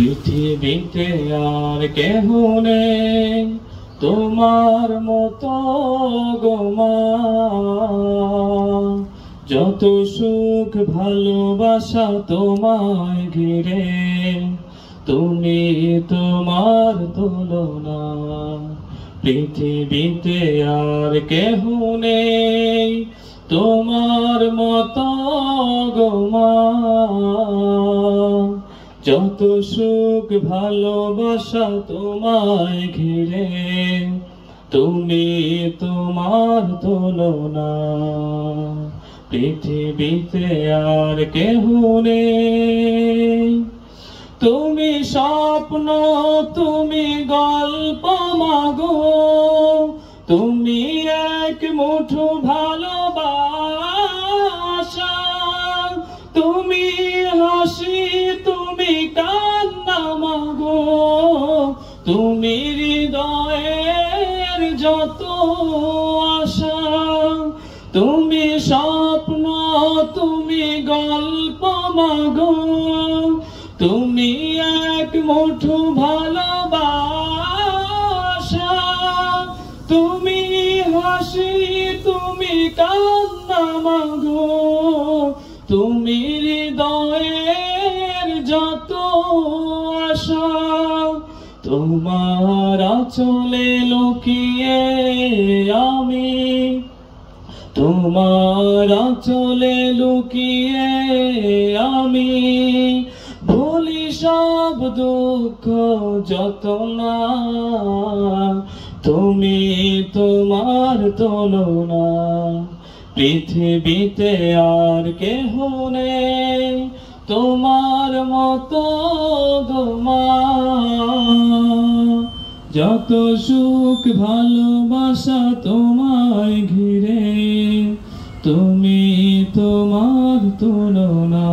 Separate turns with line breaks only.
পৃথিবীতে আর কেহ নেই তোমার মতো গো মা। যত সুখ ভালোবাসা তোমায় ঘিরে, তুমি তোমার তুলনা। পৃথিবীতে আর কেহ নেই তোমার মতো গো মা। যত সুখ ভালোবাসা তোমায় ঘিরে, তুমি তোমার তুলনা। পৃথিবীতে আর কেহ নেই। তুমি স্বপ্ন, তুমি গল্প মাগো, তুমি এক মুঠো ভালোবাসা। তুমি হাসি, তুমি কান্না মাগো, তুমি হৃদয়ের যত আশা। তুমি স্বপ্ন, তুমি গল্প মাগো, তুমি এক মুঠো ভালোবাসা। তুমি হাসি, তুমি কান্না মাগো, তুমি হৃদয়ের যত আশা। তোমার আঁচলে লুকিয়ে আমি, তোমার আঁচলে লুকিয়ে আমি ভুলি সব দুঃখ যতনা। তুমি তোমার তুলনা। পৃথিবীতে আর কেহ নেই তোমার মতো গো মা। যত সুখ ভালোবাসা তোমায় ঘিরে, তুমি তোমার তুলনা।